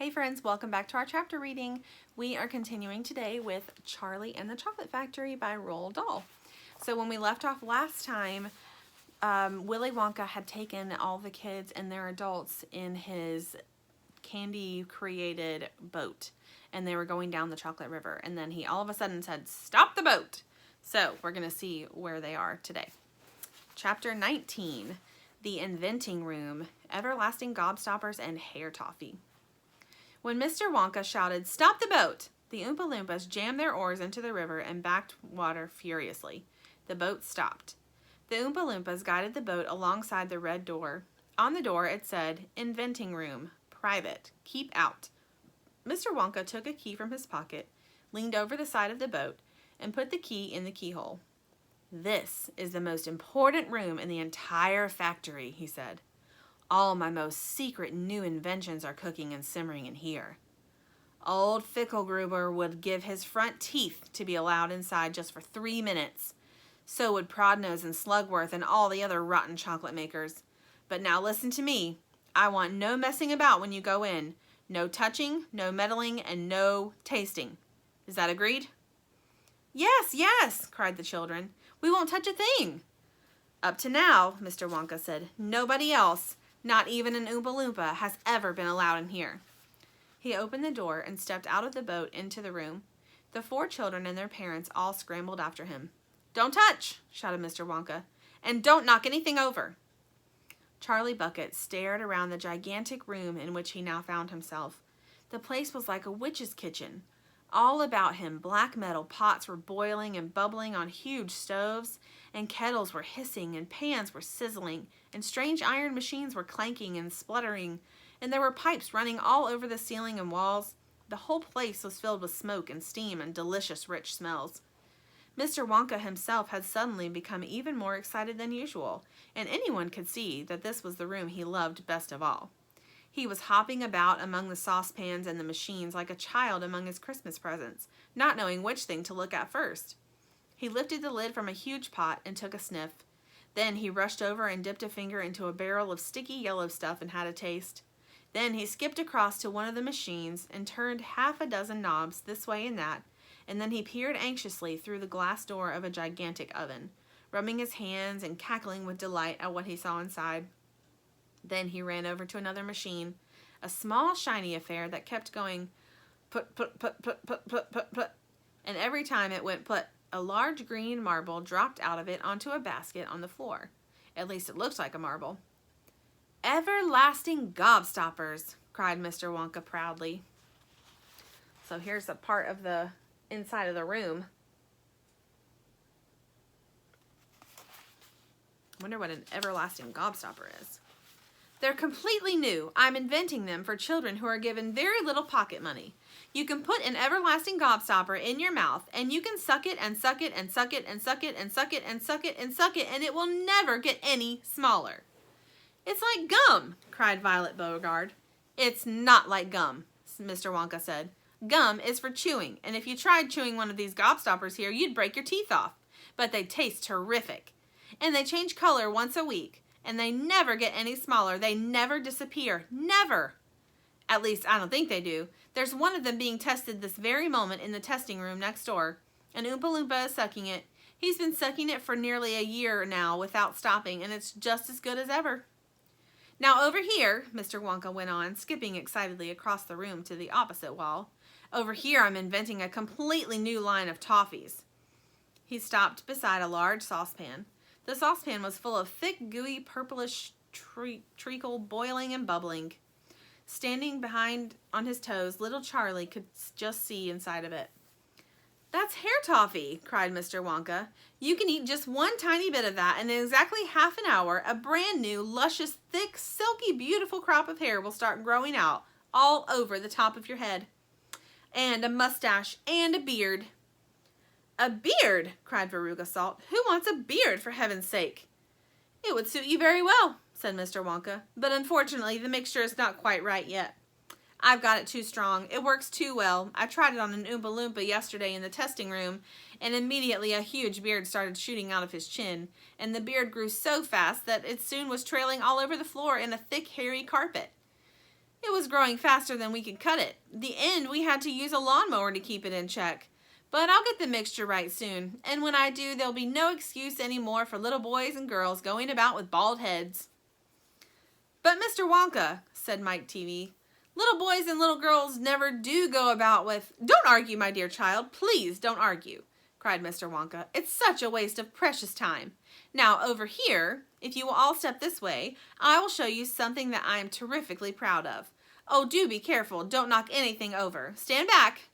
Hey friends, welcome back to our chapter reading. We are continuing today with Charlie and the Chocolate Factory by Roald Dahl. So when we left off last time, Willy Wonka had taken all the kids and their adults in his candy-created boat, and they were going down the Chocolate River, and then he all of a sudden said, "Stop the boat!" So we're going to see where they are today. Chapter 19, The Inventing Room, Everlasting Gobstoppers, and Hair Toffee. When Mr. Wonka shouted, "Stop the boat!" the Oompa Loompas jammed their oars into the river and backed water furiously. The boat stopped. The Oompa Loompas guided the boat alongside the red door. On the door it said, "Inventing Room, Private, Keep Out." Mr. Wonka took a key from his pocket, leaned over the side of the boat, and put the key in the keyhole. "This is the most important room in the entire factory," he said. "All my most secret new inventions are cooking and simmering in here." Old Fickelgruber would give his front teeth to be allowed inside just for 3 minutes. So would Prodnose and Slugworth and all the other rotten chocolate makers. But now listen to me. I want no messing about when you go in. No touching, no meddling, and no tasting. Is that agreed? "Yes, yes," cried the children. "We won't touch a thing." "Up to now," Mr. Wonka said, "nobody else, not even an Oompa Loompa, has ever been allowed in here." He opened the door and stepped out of the boat into the room. The 4 children and their parents all scrambled after him. "Don't touch!" shouted Mr. Wonka. "And don't knock anything over!" Charlie Bucket stared around the gigantic room in which he now found himself. The place was like a witch's kitchen. All about him, black metal pots were boiling and bubbling on huge stoves, and kettles were hissing, and pans were sizzling, and strange iron machines were clanking and spluttering, and there were pipes running all over the ceiling and walls. The whole place was filled with smoke and steam and delicious rich smells. Mr. Wonka himself had suddenly become even more excited than usual, and anyone could see that this was the room he loved best of all. He was hopping about among the saucepans and the machines like a child among his Christmas presents, not knowing which thing to look at first. He lifted the lid from a huge pot and took a sniff. Then he rushed over and dipped a finger into a barrel of sticky yellow stuff and had a taste. Then he skipped across to one of the machines and turned half a dozen knobs this way and that, and then he peered anxiously through the glass door of a gigantic oven, rubbing his hands and cackling with delight at what he saw inside. Then he ran over to another machine, a small shiny affair that kept going put, put, put, put, put, put, put, put, and every time it went put, a large green marble dropped out of it onto a basket on the floor. At least it looked like a marble. "Everlasting Gobstoppers!" cried Mr. Wonka proudly. So here's a part of the inside of the room. Wonder what an everlasting gobstopper is. "They're completely new. I'm inventing them for children who are given very little pocket money. You can put an everlasting gobstopper in your mouth, and you can suck it and suck it and suck it and suck it and suck it and suck it and suck it, and it will never get any smaller." "It's like gum," cried Violet Beauregarde. "It's not like gum," Mr. Wonka said. "Gum is for chewing, and if you tried chewing one of these gobstoppers here, you'd break your teeth off. But they taste terrific. And they change color once a week. And they never get any smaller. They never disappear. Never. At least, I don't think they do. There's one of them being tested this very moment in the testing room next door. An Oompa Loompa is sucking it. He's been sucking it for nearly a year now without stopping, and it's just as good as ever. Now over here," Mr. Wonka went on, skipping excitedly across the room to the opposite wall. "Over here I'm inventing a completely new line of toffees." He stopped beside a large saucepan. The saucepan was full of thick, gooey, purplish treacle, boiling and bubbling. Standing behind on his toes, little Charlie could just see inside of it. "That's hair toffee!" cried Mr. Wonka. "You can eat just one tiny bit of that, and in exactly half an hour, a brand new, luscious, thick, silky, beautiful crop of hair will start growing out all over the top of your head. And a mustache and a beard." "A beard!" cried Veruca Salt. "Who wants a beard, for heaven's sake?" "It would suit you very well," said Mr. Wonka, "but unfortunately the mixture is not quite right yet. I've got it too strong. It works too well. I tried it on an Oompa Loompa yesterday in the testing room, and immediately a huge beard started shooting out of his chin, and the beard grew so fast that it soon was trailing all over the floor in a thick, hairy carpet. It was growing faster than we could cut it. The end, we had to use a lawnmower to keep it in check. But I'll get the mixture right soon, and when I do, there'll be no excuse anymore for little boys and girls going about with bald heads." "But Mr. Wonka," said Mike Teavee, "little boys and little girls never do go about with—" "Don't argue, my dear child. Please don't argue," cried Mr. Wonka. "It's such a waste of precious time. Now, over here, if you will all step this way, I will show you something that I am terrifically proud of. Oh, do be careful. Don't knock anything over. Stand back."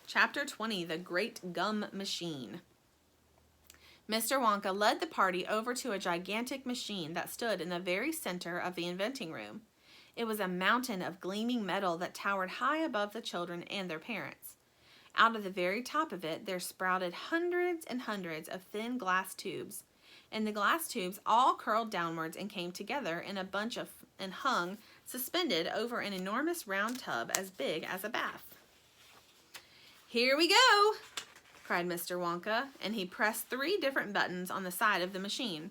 Chapter 20, The Great Gum Machine. Mr. Wonka led the party over to a gigantic machine that stood in the very center of the inventing room. It was a mountain of gleaming metal that towered high above the children and their parents. Out of the very top of it, there sprouted hundreds and hundreds of thin glass tubes, and the glass tubes all curled downwards and came together in a bunch and hung suspended over an enormous round tub as big as a bath. "Here we go!" cried Mr. Wonka, and he pressed 3 different buttons on the side of the machine.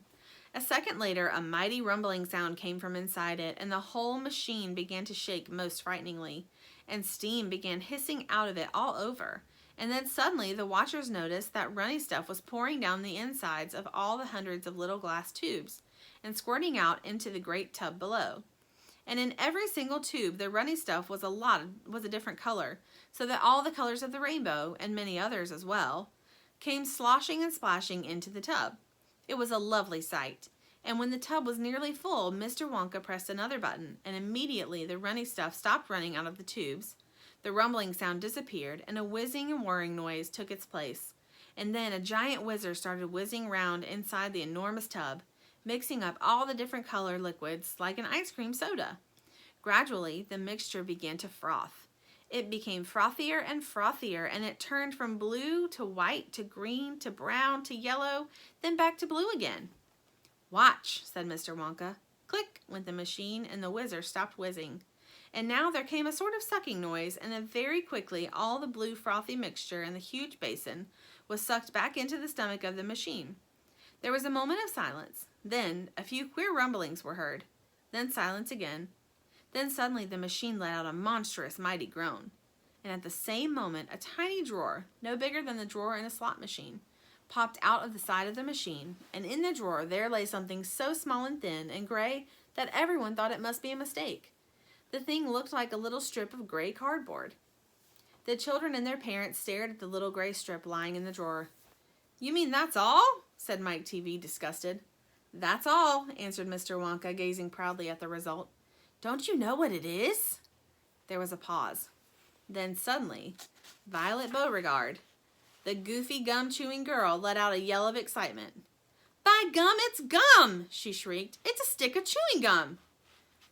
A second later, a mighty rumbling sound came from inside it, and the whole machine began to shake most frighteningly, and steam began hissing out of it all over. And then suddenly the watchers noticed that runny stuff was pouring down the insides of all the hundreds of little glass tubes, and squirting out into the great tub below. And in every single tube, the runny stuff was a different color, so that all the colors of the rainbow, and many others as well, came sloshing and splashing into the tub. It was a lovely sight, and when the tub was nearly full, Mr. Wonka pressed another button, and immediately the runny stuff stopped running out of the tubes. The rumbling sound disappeared, and a whizzing and whirring noise took its place. And then a giant whizzer started whizzing round inside the enormous tub, mixing up all the different color liquids like an ice cream soda. Gradually, the mixture began to froth. It became frothier and frothier, and it turned from blue to white to green to brown to yellow, then back to blue again. "Watch," said Mr. Wonka. Click went the machine, and the whizzer stopped whizzing. And now there came a sort of sucking noise, and then very quickly all the blue frothy mixture in the huge basin was sucked back into the stomach of the machine. There was a moment of silence. Then a few queer rumblings were heard. Then silence again. Then suddenly the machine let out a monstrous, mighty groan. And at the same moment, a tiny drawer, no bigger than the drawer in a slot machine, popped out of the side of the machine, and in the drawer there lay something so small and thin and gray that everyone thought it must be a mistake. The thing looked like a little strip of gray cardboard. The children and their parents stared at the little gray strip lying in the drawer. "You mean that's all?" said Mike Teavee, disgusted. "That's all," answered Mr. Wonka, gazing proudly at the result. "Don't you know what it is?" There was a pause. Then suddenly, Violet Beauregard, the goofy gum-chewing girl, let out a yell of excitement. "By gum, it's gum!" she shrieked. "It's a stick of chewing gum!"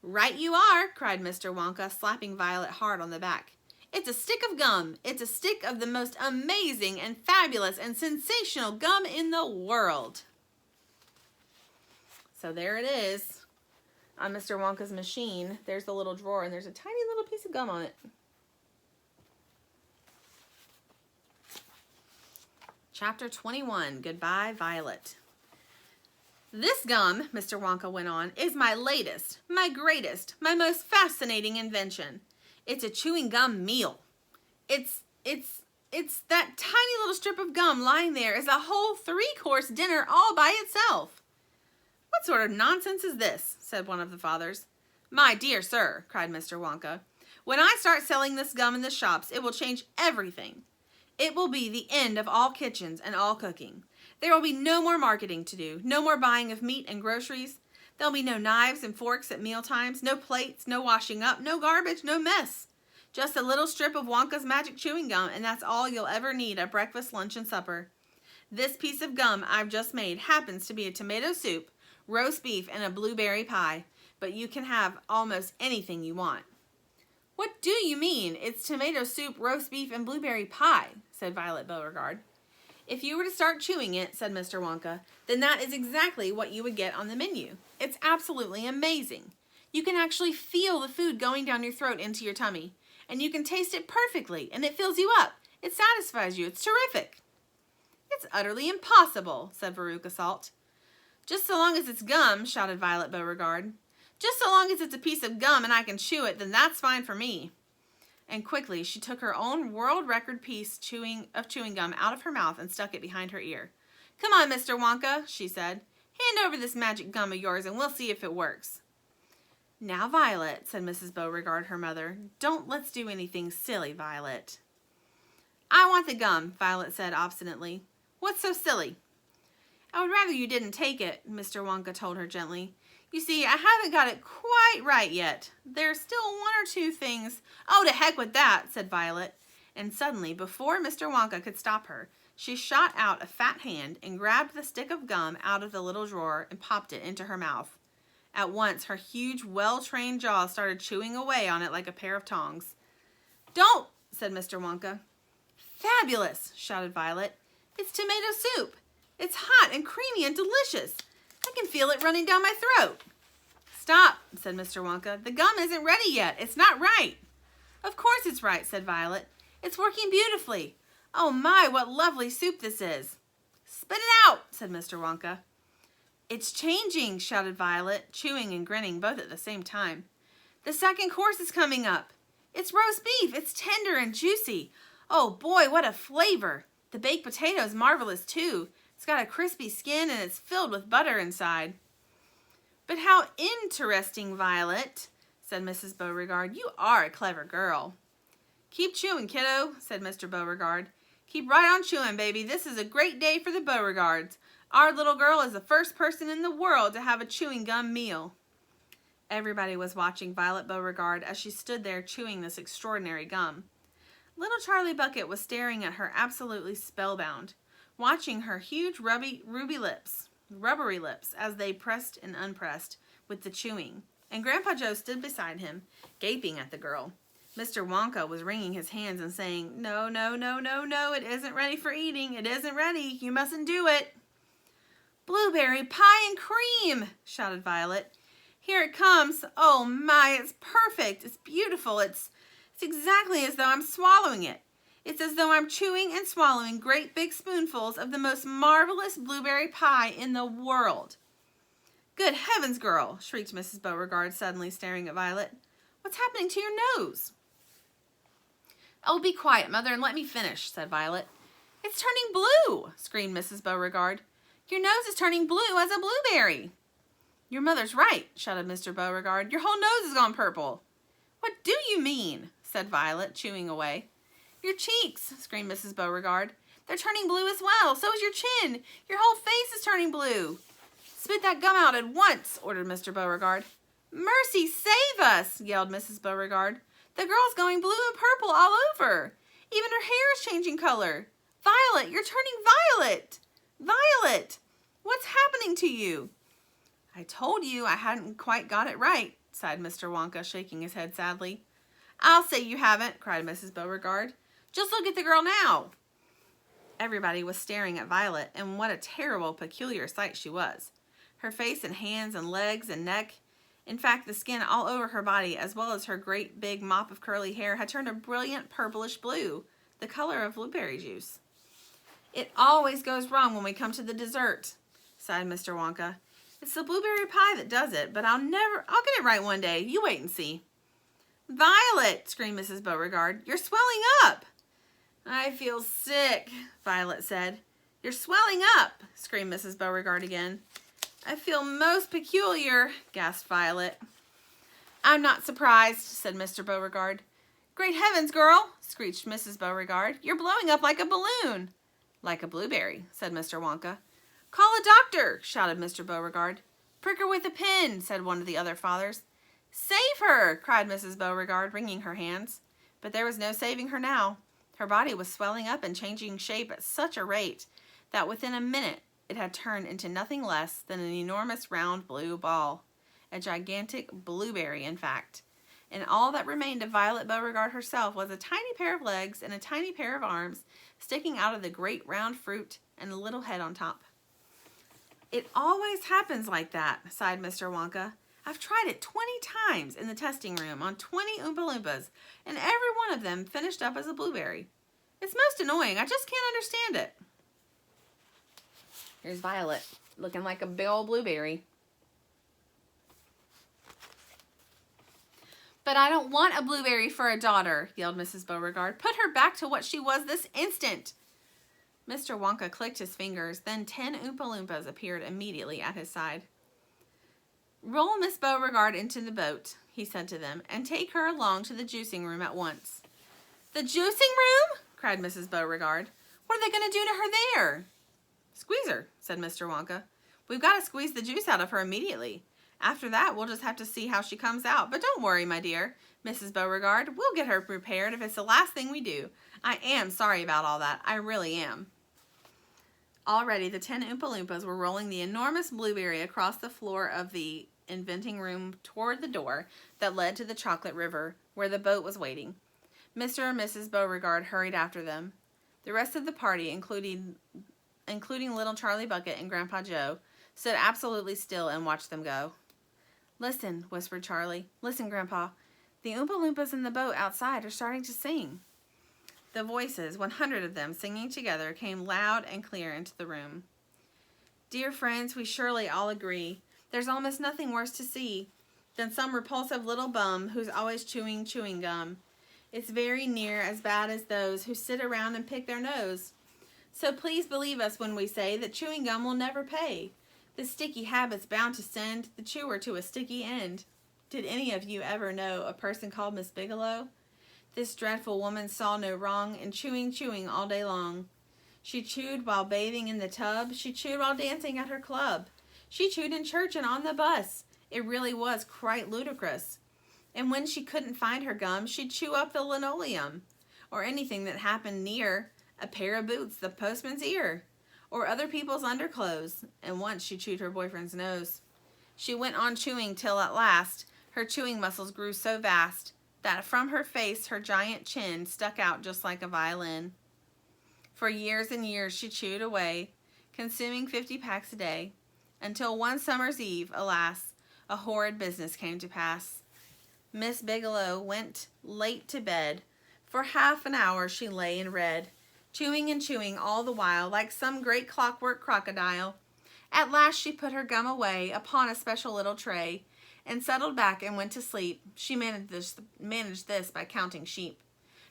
"Right you are!" cried Mr. Wonka, slapping Violet hard on the back. "It's a stick of gum! It's a stick of the most amazing and fabulous and sensational gum in the world!" So there it is. On Mr. Wonka's machine, there's the little drawer, and there's a tiny little piece of gum on it. Chapter 21, Goodbye, Violet. "This gum," Mr. Wonka went on, "is my latest, my greatest, my most fascinating invention. It's a chewing gum meal. It's that tiny little strip of gum lying there is a whole 3-course dinner all by itself." "What sort of nonsense is this?" said one of the fathers. "My dear sir," cried Mr. Wonka, "when I start selling this gum in the shops, it will change everything. It will be the end of all kitchens and all cooking. There will be no more marketing to do, no more buying of meat and groceries. There'll be no knives and forks at meal times, no plates, no washing up, no garbage, no mess. Just a little strip of Wonka's magic chewing gum, and that's all you'll ever need at breakfast, lunch, and supper. This piece of gum I've just made happens to be a tomato soup, roast beef, and a blueberry pie, but you can have almost anything you want." "What do you mean? It's tomato soup, roast beef, and blueberry pie," said Violet Beauregard. "If you were to start chewing it," said Mr. Wonka, "then that is exactly what you would get on the menu. It's absolutely amazing. You can actually feel the food going down your throat into your tummy, and you can taste it perfectly, and it fills you up. It satisfies you. It's terrific." "It's utterly impossible," said Veruca Salt. "Just so long as it's gum," shouted Violet Beauregard. Just so long as it's a piece of gum and I can chew it, then that's fine for me. And quickly, she took her own world record piece of chewing gum out of her mouth and stuck it behind her ear. Come on, Mr. Wonka, she said. Hand over this magic gum of yours and we'll see if it works. Now, Violet, said Mrs. Beauregard, her mother, let's do anything silly, Violet. I want the gum, Violet said obstinately. What's so silly? I would rather you didn't take it, Mr. Wonka told her gently. You see, I haven't got it quite right yet. There's still one or two things. Oh, to heck with that, said Violet. And suddenly, before Mr. Wonka could stop her, she shot out a fat hand and grabbed the stick of gum out of the little drawer and popped it into her mouth. At once, her huge, well-trained jaws started chewing away on it like a pair of tongs. Don't, said Mr. Wonka. Fabulous, shouted Violet. It's tomato soup. It's hot and creamy and delicious. I can feel it running down my throat. Stop, said Mr. Wonka. The gum isn't ready yet. It's not right. Of course it's right, said Violet. It's working beautifully. Oh my, what lovely soup this is. Spit it out, said Mr. Wonka. It's changing, shouted Violet, chewing and grinning both at the same time. The second course is coming up. It's roast beef. It's tender and juicy. Oh boy, what a flavor. The baked potato is marvelous too. It's got a crispy skin and it's filled with butter inside. But how interesting, Violet, said Mrs. Beauregard. You are a clever girl. Keep chewing, kiddo, said Mr. Beauregard. Keep right on chewing, baby. This is a great day for the Beauregards. Our little girl is the first person in the world to have a chewing gum meal. Everybody was watching Violet Beauregard as she stood there chewing this extraordinary gum. Little Charlie Bucket was staring at her absolutely spellbound, watching her huge rubbery lips as they pressed and unpressed with the chewing, and Grandpa Joe stood beside him, gaping at the girl. Mr. Wonka was wringing his hands and saying, No, no, no, no, no, it isn't ready for eating. It isn't ready. You mustn't do it. Blueberry pie and cream, shouted Violet. Here it comes. Oh my, it's perfect. It's beautiful. It's exactly as though I'm swallowing it. It's as though I'm chewing and swallowing great big spoonfuls of the most marvelous blueberry pie in the world. Good heavens, girl, shrieked Mrs. Beauregard, suddenly staring at Violet. What's happening to your nose? Oh, be quiet, Mother, and let me finish, said Violet. It's turning blue, screamed Mrs. Beauregard. Your nose is turning blue as a blueberry. Your mother's right, shouted Mr. Beauregard. Your whole nose has gone purple. What do you mean? Said Violet, chewing away. Your cheeks, screamed Mrs. Beauregard. They're turning blue as well. So is your chin. Your whole face is turning blue. Spit that gum out at once, ordered Mr. Beauregard. Mercy, save us, yelled Mrs. Beauregard. The girl's going blue and purple all over. Even her hair is changing color. Violet, you're turning violet. Violet, what's happening to you? I told you I hadn't quite got it right, sighed Mr. Wonka, shaking his head sadly. I'll say you haven't, cried Mrs. Beauregard. Just look at the girl now. Everybody was staring at Violet, and what a terrible, peculiar sight she was. Her face and hands and legs and neck, in fact, the skin all over her body, as well as her great big mop of curly hair, had turned a brilliant purplish blue, the color of blueberry juice. It always goes wrong when we come to the dessert, sighed Mr. Wonka. It's the blueberry pie that does it, but I'll get it right one day. You wait and see. Violet, screamed Mrs. Beauregard, you're swelling up. I feel sick, Violet said. You're swelling up, screamed Mrs. Beauregard again. I feel most peculiar, gasped Violet. I'm not surprised, said Mr. Beauregard. Great heavens, girl, screeched Mrs. Beauregard. You're blowing up like a balloon. Like a blueberry, said Mr. Wonka. Call a doctor, shouted Mr. Beauregard. Prick her with a pin, said one of the other fathers. Save her, cried Mrs. Beauregard, wringing her hands. But there was no saving her now. Her body was swelling up and changing shape at such a rate that within a minute it had turned into nothing less than an enormous round blue ball. A gigantic blueberry, in fact. And all that remained of Violet Beauregard herself was a tiny pair of legs and a tiny pair of arms sticking out of the great round fruit and a little head on top. It always happens like that, sighed Mr. Wonka. I've tried it 20 times in the testing room on 20 Oompa Loompas, and every one of them finished up as a blueberry. It's most annoying. I just can't understand it. Here's Violet, looking like a big old blueberry. But I don't want a Blueberry for a daughter, yelled Mrs. Beauregard. Put her back to what she was this instant. Mr. Wonka clicked his fingers, then 10 Oompa Loompas appeared immediately at his side. Roll Miss Beauregard into the boat, he said to them, and take her along to the juicing room at once. The juicing room? Cried Mrs. Beauregard. What are they going to do to her there? Squeeze her, said Mr. Wonka. We've got to squeeze the juice out of her immediately. After that, we'll just have to see how she comes out. But don't worry, my dear, Mrs. Beauregard. We'll get her prepared if it's the last thing we do. I am sorry about all that. I really am. Already, the 10 Oompa Loompas were rolling the enormous Blueberry across the floor of the inventing room toward the door that led to the chocolate river, where the boat was waiting. Mr. and Mrs. Beauregard hurried after them. The rest of the party, including little Charlie Bucket and Grandpa Joe, stood absolutely still and watched them go. Listen, whispered Charlie. Listen, Grandpa. The Oompa Loompas in the boat outside are starting to sing. The voices, 100 of them singing together, came loud and clear into the room. Dear friends, we surely all agree. There's almost nothing worse to see than some repulsive little bum who's always chewing chewing gum. It's very near as bad as those who sit around and pick their nose. So please believe us when we say that chewing gum will never pay. The sticky habit's bound to send the chewer to a sticky end. Did any of you ever know a person called Miss Bigelow? This dreadful woman saw no wrong in chewing all day long. She chewed while bathing in the tub. She chewed while dancing at her club. She chewed in church and on the bus. It really was quite ludicrous. And when she couldn't find her gum, she'd chew up the linoleum, or anything that happened near, a pair of boots, the postman's ear, or other people's underclothes, and once she chewed her boyfriend's nose. She went on chewing till at last her chewing muscles grew so vast that from her face her giant chin stuck out just like a violin. For years and years she chewed away, consuming 50 packs a day, until one summer's eve, alas, a horrid business came to pass. Miss Bigelow went late to bed. For half an hour she lay and read, chewing and chewing all the while like some great clockwork crocodile. At last she put her gum away upon a special little tray and settled back and went to sleep. She managed this by counting sheep.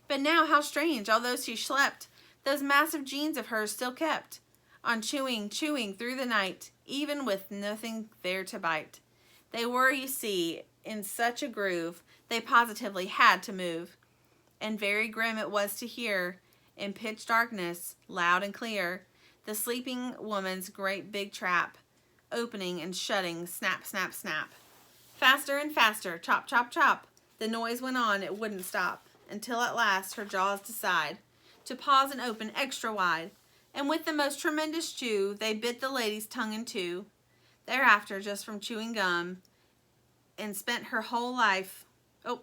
But now how strange, although she slept, those massive jeans of hers still kept on chewing through the night, even with nothing there to bite. They were, you see, in such a groove, they positively had to move. And very grim it was to hear, in pitch darkness, loud and clear, the sleeping woman's great big trap, opening and shutting, snap, snap, snap. Faster and faster, chop, chop, chop. The noise went on, it wouldn't stop, until at last her jaws decide to pause and open extra wide. And with the most tremendous chew, they bit the lady's tongue in two. Thereafter, just from chewing gum, and spent her whole life,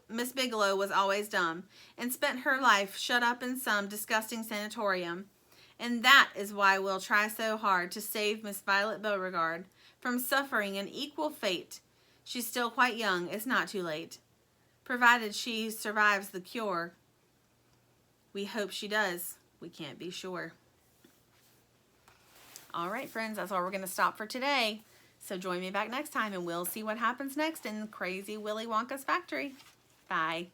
Miss Bigelow was always dumb, and spent her life shut up in some disgusting sanatorium. And that is why we'll try so hard to save Miss Violet Beauregard from suffering an equal fate. She's still quite young, it's not too late. Provided she survives the cure. We hope she does. We can't be sure. All right, friends, that's where we're going to stop for today. So join me back next time and we'll see what happens next in Crazy Willy Wonka's factory. Bye.